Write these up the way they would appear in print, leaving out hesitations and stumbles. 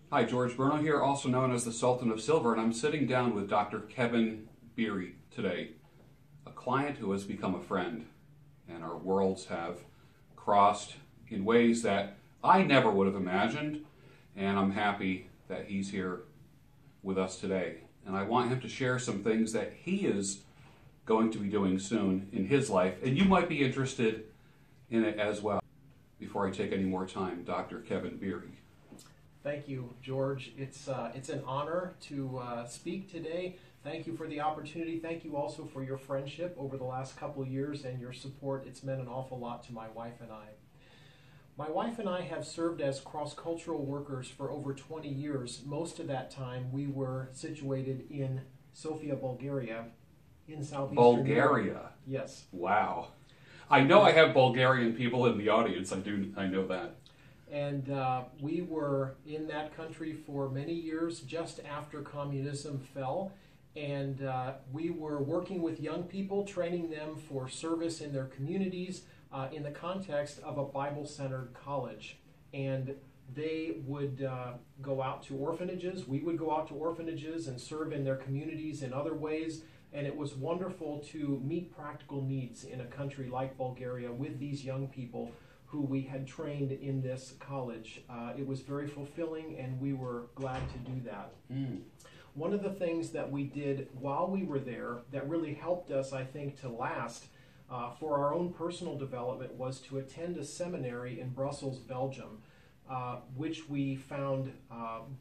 Hi, George Bruno here, also known as the Sultan of Silver, and I'm sitting down with Dr. Kevin Beery today, a client who has become a friend, and our worlds have crossed in ways that I never would have imagined, and I'm happy that he's here with us today. And I want him to share some things that he is going to be doing soon in his life, and you might be interested in it as well. Before I take any more time, Dr. Kevin Beery. Thank you, George. It's an honor to speak today. Thank you for the opportunity. Thank you also for your friendship over the last couple of years and your support. It's meant an awful lot to my wife and I. My wife and I have served as cross-cultural workers for over 20 years. Most of that time we were situated in Sofia, Bulgaria, in southeastern Bulgaria? Europe. Yes. Wow. I know I have Bulgarian people in the audience. I know that. And we were in that country for many years, just after communism fell. And we were working with young people, training them for service in their communities in the context of a Bible-centered college. And they would go out to orphanages. We would go out to orphanages and serve in their communities in other ways. And it was wonderful to meet practical needs in a country like Bulgaria with these young people who we had trained in this college. It was very fulfilling, and we were glad to do that. One of the things that we did while we were there that really helped us, I think, to last for our own personal development was to attend a seminary in Brussels, Belgium, which we found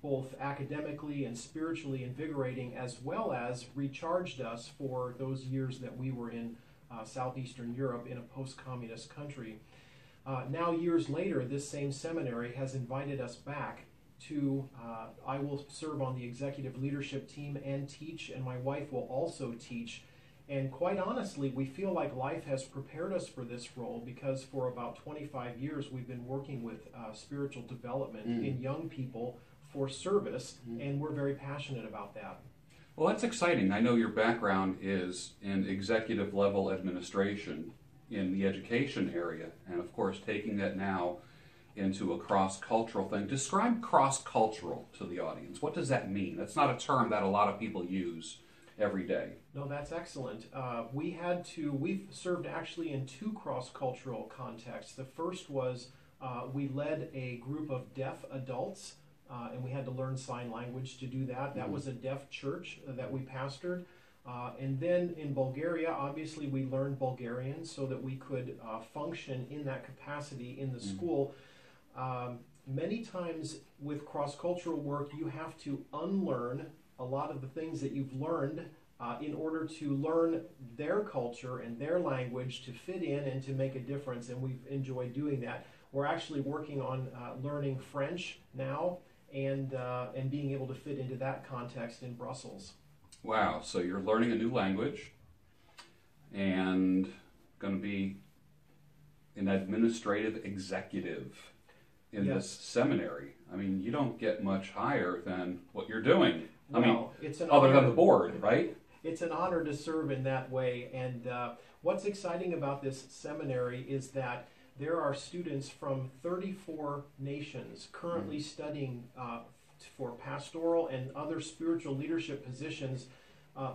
both academically and spiritually invigorating, as well as recharged us for those years that we were in southeastern Europe in a post-communist country. Now, years later, this same seminary has invited us back to, I will serve on the executive leadership team and teach, and my wife will also teach. And quite honestly, we feel like life has prepared us for this role because for about 25 years we've been working with spiritual development in young people for service, and we're very passionate about that. Well, that's exciting. I know your background is in executive level administration in the education area, and of course taking that now into a cross-cultural thing. Describe cross-cultural to the audience. What does that mean? That's not a term that a lot of people use every day. No, that's excellent. We've served actually in two cross-cultural contexts. The first was we led a group of deaf adults, and we had to learn sign language to do that. That was a deaf church that we pastored. And then in Bulgaria, obviously we learned Bulgarian so that we could function in that capacity in the school. Many times with cross-cultural work, you have to unlearn a lot of the things that you've learned in order to learn their culture and their language to fit in and to make a difference, and we've enjoyed doing that. We're actually working on learning French now and being able to fit into that context in Brussels. Wow, so you're learning a new language and going to be an administrative executive in this seminary. I mean, you don't get much higher than what you're doing. I mean, it's an other honor, than the board, right? It's an honor to serve in that way. And what's exciting about this seminary is that there are students from 34 nations currently studying for pastoral and other spiritual leadership positions.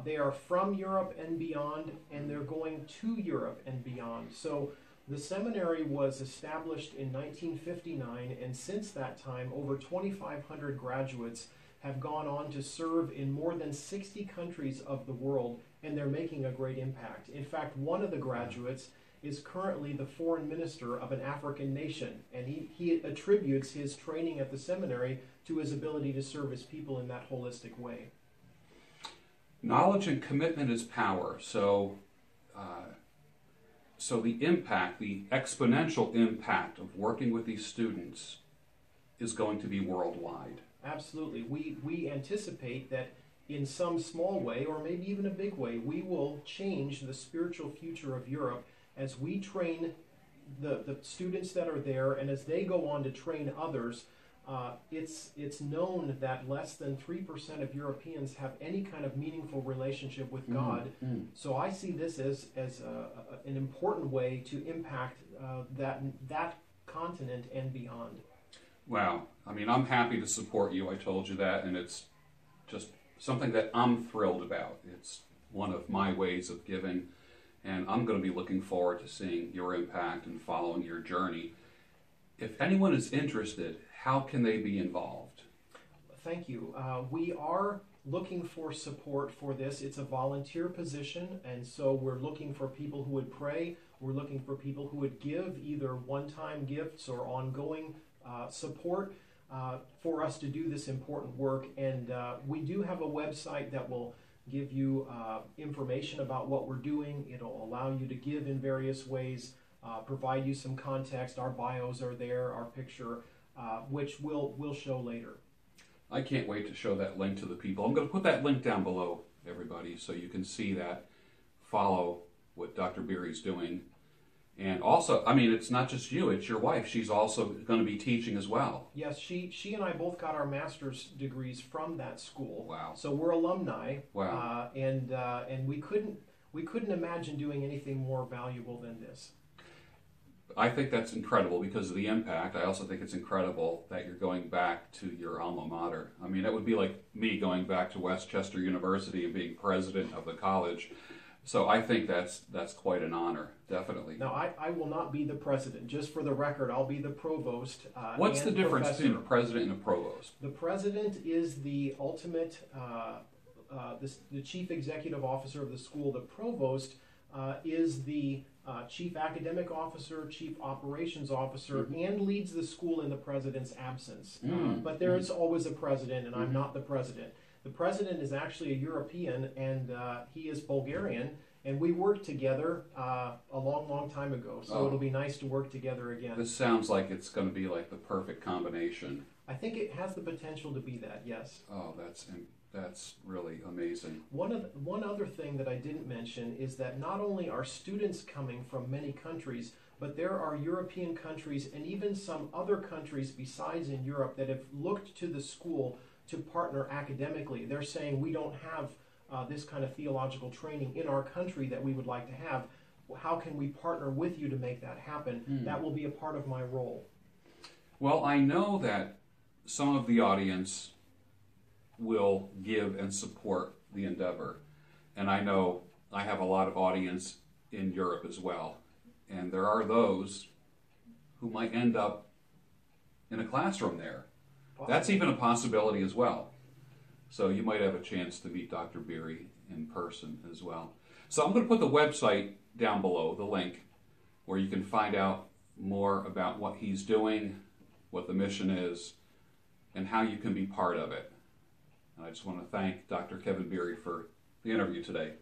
They are from Europe and beyond, and they're going to Europe and beyond. So the seminary was established in 1959, and since that time, over 2,500 graduates have gone on to serve in more than 60 countries of the world, and they're making a great impact. In fact, one of the graduates is currently the foreign minister of an African nation, and he attributes his training at the seminary to his ability to serve his people in that holistic way. Knowledge and commitment is power. So the impact, the exponential impact of working with these students is going to be worldwide. Absolutely. We anticipate that in some small way, or maybe even a big way, we will change the spiritual future of Europe as we train the students that are there, and as they go on to train others. It's known that less than 3% of Europeans have any kind of meaningful relationship with God. So I see this as an important way to impact that continent and beyond. Wow. I mean, I'm happy to support you. I told you that, and it's just something that I'm thrilled about. It's one of my ways of giving, and I'm going to be looking forward to seeing your impact and following your journey. If anyone is interested, how can they be involved? Thank you. We are looking for support for this. It's a volunteer position, and so we're looking for people who would pray. We're looking for people who would give either one-time gifts or ongoing support for us to do this important work. And we do have a website that will give you information about what we're doing. It'll allow you to give in various ways, provide you some context. Our bios are there, our picture, which we'll show later. I can't wait to show that link to the people. I'm going to put that link down below, everybody, so you can see that, follow what Dr. Beery's doing. And also, I mean, it's not just you, it's your wife. She's also going to be teaching as well. Yes, she and I both got our master's degrees from that school. Wow. So we're alumni. Wow. And we couldn't imagine doing anything more valuable than this. I think that's incredible because of the impact. I also think it's incredible that you're going back to your alma mater. I mean, that would be like me going back to Westchester University and being president of the college. So I think that's quite an honor, definitely. Now, I will not be the president. Just for the record, I'll be the provost. What's the difference professor. between a president and a provost? The president is the ultimate, the chief executive officer of the school. The provost is the chief academic officer, chief operations officer, and leads the school in the president's absence. But there is always a president, and I'm not the president. The president is actually a European, and he is Bulgarian, and we worked together a long, long time ago. So it'll be nice to work together again. This sounds like it's going to be like the perfect combination. I think it has the potential to be that, yes. Oh, that's really amazing. One other thing that I didn't mention is that not only are students coming from many countries, but there are European countries and even some other countries besides in Europe that have looked to the school to partner academically. They're saying we don't have this kind of theological training in our country that we would like to have. How can we partner with you to make that happen? That will be a part of my role. Well, I know that some of the audience will give and support the endeavor. And I know I have a lot of audience in Europe as well. And there are those who might end up in a classroom there. That's even a possibility as well. So you might have a chance to meet Dr. Beery in person as well. So I'm going to put the website down below, the link, where you can find out more about what he's doing, what the mission is, and how you can be part of it. And I just want to thank Dr. Kevin Beery for the interview today.